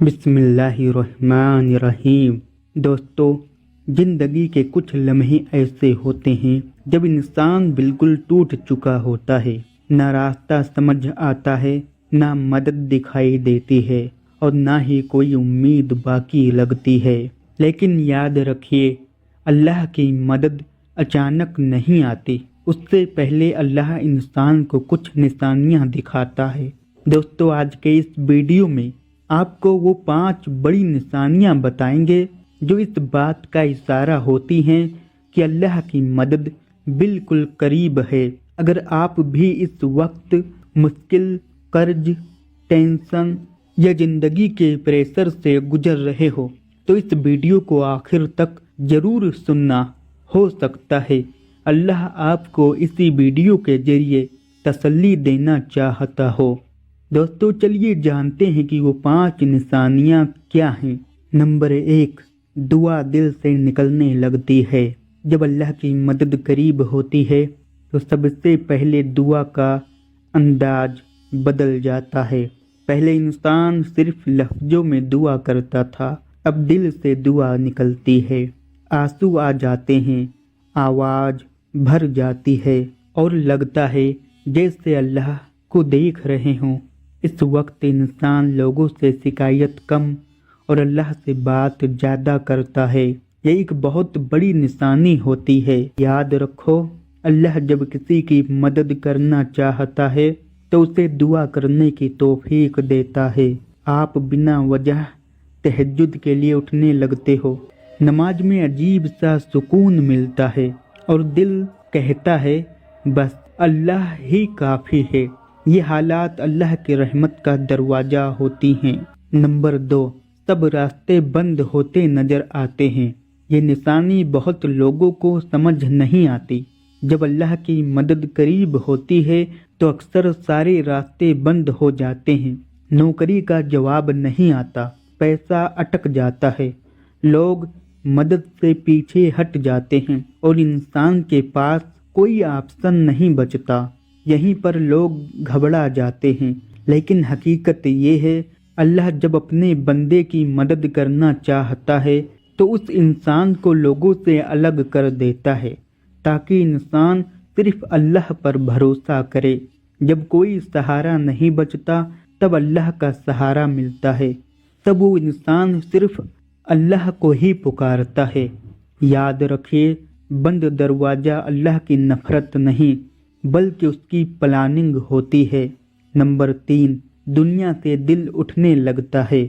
بسم اللہ الرحمن الرحیم۔ دوستو، زندگی کے کچھ لمحے ایسے ہوتے ہیں جب انسان بالکل ٹوٹ چکا ہوتا ہے، نہ راستہ سمجھ آتا ہے، نہ مدد دکھائی دیتی ہے اور نہ ہی کوئی امید باقی لگتی ہے۔ لیکن یاد رکھیے، اللہ کی مدد اچانک نہیں آتی، اس سے پہلے اللہ انسان کو کچھ نشانیاں دکھاتا ہے۔ دوستو، آج کے اس ویڈیو میں آپ کو وہ 5 بڑی نشانیاں بتائیں گے جو اس بات کا اشارہ ہوتی ہیں کہ اللہ کی مدد بالکل قریب ہے۔ اگر آپ بھی اس وقت مشکل، قرض، ٹینشن یا زندگی کے پریشر سے گزر رہے ہو تو اس ویڈیو کو آخر تک ضرور سننا، ہو سکتا ہے اللہ آپ کو اسی ویڈیو کے ذریعے تسلی دینا چاہتا ہو۔ دوستو، چلیے جانتے ہیں کہ وہ 5 نشانیاں کیا ہیں۔ نمبر 1، دعا دل سے نکلنے لگتی ہے۔ جب اللہ کی مدد قریب ہوتی ہے تو سب سے پہلے دعا کا انداز بدل جاتا ہے۔ پہلے انسان صرف لفظوں میں دعا کرتا تھا، اب دل سے دعا نکلتی ہے۔ آنسو آ جاتے ہیں، آواز بھر جاتی ہے اور لگتا ہے جیسے اللہ کو دیکھ رہے ہوں۔ اس وقت انسان لوگوں سے شکایت کم اور اللہ سے بات زیادہ کرتا ہے۔ یہ ایک بہت بڑی نشانی ہوتی ہے۔ یاد رکھو، اللہ جب کسی کی مدد کرنا چاہتا ہے تو اسے دعا کرنے کی توفیق دیتا ہے۔ آپ بنا وجہ تہجد کے لیے اٹھنے لگتے ہو، نماز میں عجیب سا سکون ملتا ہے اور دل کہتا ہے بس اللہ ہی کافی ہے۔ یہ حالات اللہ کی رحمت کا دروازہ ہوتی ہیں۔ نمبر 2، سب راستے بند ہوتے نظر آتے ہیں۔ یہ نشانی بہت لوگوں کو سمجھ نہیں آتی۔ جب اللہ کی مدد قریب ہوتی ہے تو اکثر سارے راستے بند ہو جاتے ہیں۔ نوکری کا جواب نہیں آتا، پیسہ اٹک جاتا ہے، لوگ مدد سے پیچھے ہٹ جاتے ہیں اور انسان کے پاس کوئی آپشن نہیں بچتا۔ یہیں پر لوگ گھبرا جاتے ہیں۔ لیکن حقیقت یہ ہے، اللہ جب اپنے بندے کی مدد کرنا چاہتا ہے تو اس انسان کو لوگوں سے الگ کر دیتا ہے تاکہ انسان صرف اللہ پر بھروسہ کرے۔ جب کوئی سہارا نہیں بچتا تب اللہ کا سہارا ملتا ہے، تب وہ انسان صرف اللہ کو ہی پکارتا ہے۔ یاد رکھیے، بند دروازہ اللہ کی نفرت نہیں بلکہ اس کی پلاننگ ہوتی ہے۔ نمبر 3، دنیا سے دل اٹھنے لگتا ہے۔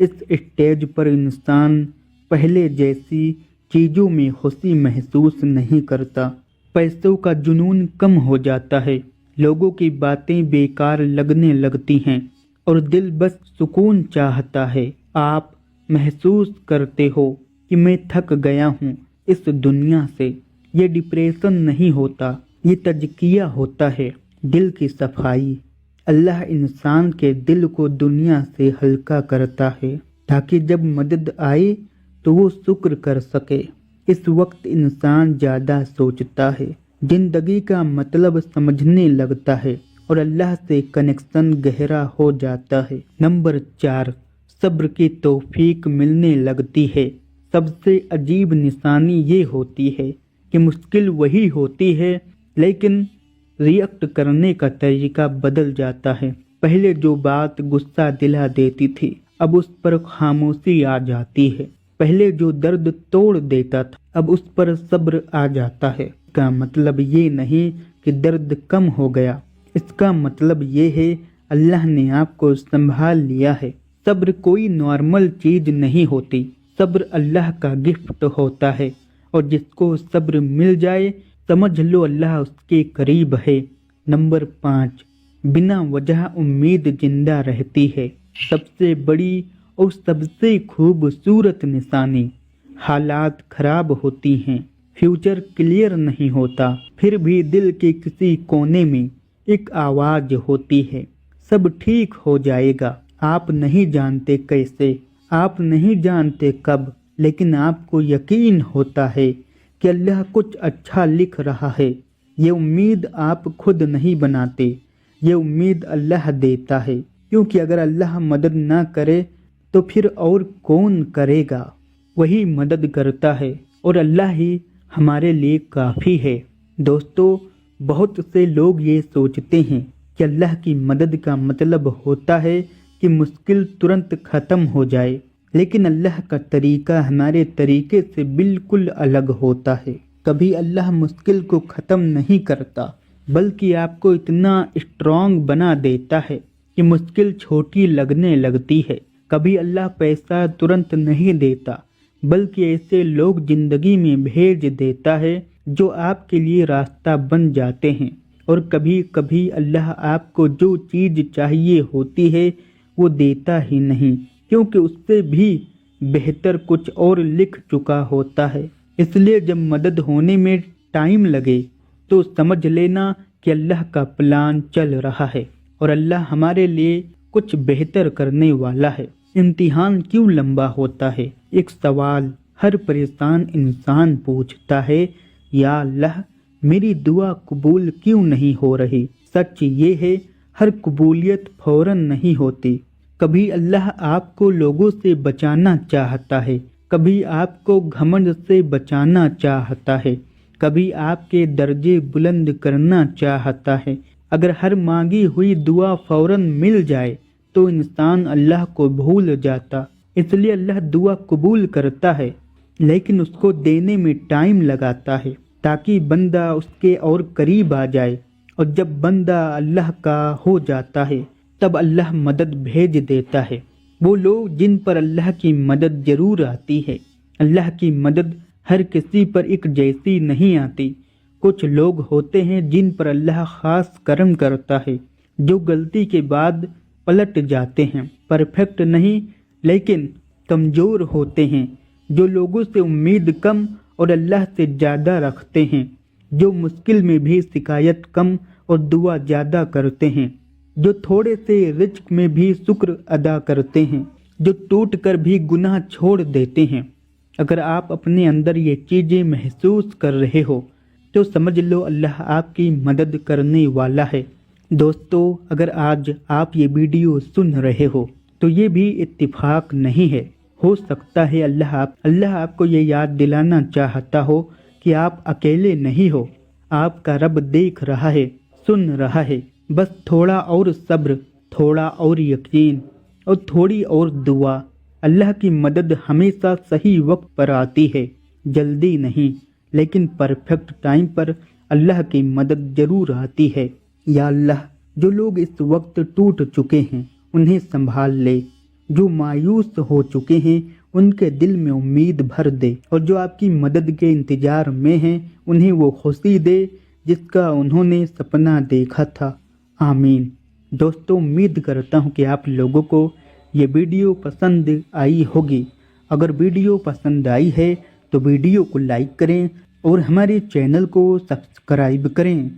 اس اسٹیج پر انسان پہلے جیسی چیزوں میں خوشی محسوس نہیں کرتا۔ پیسوں کا جنون کم ہو جاتا ہے، لوگوں کی باتیں بیکار لگنے لگتی ہیں اور دل بس سکون چاہتا ہے۔ آپ محسوس کرتے ہو کہ میں تھک گیا ہوں اس دنیا سے۔ یہ ڈپریشن نہیں ہوتا، یہ تزکیہ ہوتا ہے، دل کی صفائی۔ اللہ انسان کے دل کو دنیا سے ہلکا کرتا ہے تاکہ جب مدد آئے تو وہ شکر کر سکے۔ اس وقت انسان زیادہ سوچتا ہے، زندگی کا مطلب سمجھنے لگتا ہے اور اللہ سے کنیکشن گہرا ہو جاتا ہے۔ نمبر 4، صبر کی توفیق ملنے لگتی ہے۔ سب سے عجیب نشانی یہ ہوتی ہے کہ مشکل وہی ہوتی ہے لیکن ریئیکٹ کرنے کا طریقہ بدل جاتا ہے۔ پہلے جو بات غصہ دلا دیتی تھی اب اس پر خاموشی آ جاتی ہے۔ پہلے جو درد توڑ دیتا تھا اب اس پر صبر آ جاتا ہے۔ اس کا مطلب یہ نہیں کہ درد کم ہو گیا، اس کا مطلب یہ ہے اللہ نے آپ کو سنبھال لیا ہے۔ صبر کوئی نارمل چیز نہیں ہوتی، صبر اللہ کا گفٹ ہوتا ہے اور جس کو صبر مل جائے سمجھ لو اللہ اس کے قریب ہے۔ نمبر 5، بنا وجہ امید زندہ رہتی ہے۔ سب سے بڑی اور سب سے خوبصورت نشانی، حالات خراب ہوتی ہیں، فیوچر کلیئر نہیں ہوتا، پھر بھی دل کے کسی کونے میں ایک آواز ہوتی ہے، سب ٹھیک ہو جائے گا۔ آپ نہیں جانتے کیسے، آپ نہیں جانتے کب، لیکن آپ کو یقین ہوتا ہے کہ اللہ کچھ اچھا لکھ رہا ہے۔ یہ امید آپ خود نہیں بناتے، یہ امید اللہ دیتا ہے، کیونکہ اگر اللہ مدد نہ کرے تو پھر اور کون کرے گا؟ وہی مدد کرتا ہے اور اللہ ہی ہمارے لیے کافی ہے۔ دوستو، بہت سے لوگ یہ سوچتے ہیں کہ اللہ کی مدد کا مطلب ہوتا ہے کہ مشکل ترنت ختم ہو جائے، لیکن اللہ کا طریقہ ہمارے طریقے سے بالکل الگ ہوتا ہے۔ کبھی اللہ مشکل کو ختم نہیں کرتا، بلکہ آپ کو اتنا اسٹرانگ بنا دیتا ہے کہ مشکل چھوٹی لگنے لگتی ہے۔ کبھی اللہ پیسہ ترنت نہیں دیتا، بلکہ ایسے لوگ زندگی میں بھیج دیتا ہے جو آپ کے لیے راستہ بن جاتے ہیں۔ اور کبھی کبھی اللہ آپ کو جو چیز چاہیے ہوتی ہے وہ دیتا ہی نہیں، کیونکہ اس سے بھی بہتر کچھ اور لکھ چکا ہوتا ہے۔ اس لیے جب مدد ہونے میں ٹائم لگے تو سمجھ لینا کہ اللہ کا پلان چل رہا ہے اور اللہ ہمارے لیے کچھ بہتر کرنے والا ہے۔ امتحان کیوں لمبا ہوتا ہے؟ ایک سوال ہر پریشان انسان پوچھتا ہے، یا اللہ میری دعا قبول کیوں نہیں ہو رہی؟ سچ یہ ہے، ہر قبولیت فوراً نہیں ہوتی۔ کبھی اللہ آپ کو لوگوں سے بچانا چاہتا ہے، کبھی آپ کو گھمنڈ سے بچانا چاہتا ہے، کبھی آپ کے درجے بلند کرنا چاہتا ہے۔ اگر ہر مانگی ہوئی دعا فوراً مل جائے تو انسان اللہ کو بھول جاتا۔ اس لیے اللہ دعا قبول کرتا ہے، لیکن اس کو دینے میں ٹائم لگاتا ہے تاکہ بندہ اس کے اور قریب آ جائے، اور جب بندہ اللہ کا ہو جاتا ہے تب اللہ مدد بھیج دیتا ہے۔ وہ لوگ جن پر اللہ کی مدد ضرور آتی ہے، اللہ کی مدد ہر کسی پر ایک جیسی نہیں آتی۔ کچھ لوگ ہوتے ہیں جن پر اللہ خاص کرم کرتا ہے، جو غلطی کے بعد پلٹ جاتے ہیں، پرفیکٹ نہیں لیکن کمزور ہوتے ہیں، جو لوگوں سے امید کم اور اللہ سے زیادہ رکھتے ہیں، جو مشکل میں بھی شکایت کم اور دعا زیادہ کرتے ہیں، جو تھوڑے سے رزق میں بھی شکر ادا کرتے ہیں، جو ٹوٹ کر بھی گناہ چھوڑ دیتے ہیں۔ اگر آپ اپنے اندر یہ چیزیں محسوس کر رہے ہو تو سمجھ لو اللہ آپ کی مدد کرنے والا ہے۔ دوستو، اگر آج آپ یہ ویڈیو سن رہے ہو تو یہ بھی اتفاق نہیں ہے۔ ہو سکتا ہے اللہ آپ کو یہ یاد دلانا چاہتا ہو کہ آپ اکیلے نہیں ہو، آپ کا رب دیکھ رہا ہے، سن رہا ہے۔ بس تھوڑا اور صبر، تھوڑا اور یقین اور تھوڑی اور دعا۔ اللہ کی مدد ہمیشہ صحیح وقت پر آتی ہے، جلدی نہیں، لیکن پرفیکٹ ٹائم پر اللہ کی مدد ضرور آتی ہے۔ یا اللہ، جو لوگ اس وقت ٹوٹ چکے ہیں انہیں سنبھال لے، جو مایوس ہو چکے ہیں ان کے دل میں امید بھر دے، اور جو آپ کی مدد کے انتظار میں ہیں انہیں وہ خوشی دے جس کا انہوں نے سپنا دیکھا تھا۔ آمین۔ دوستو، امید کرتا ہوں کہ آپ لوگوں کو یہ ویڈیو پسند آئی ہوگی۔ اگر ویڈیو پسند آئی ہے تو ویڈیو کو لائک کریں اور ہمارے چینل کو سبسکرائب کریں۔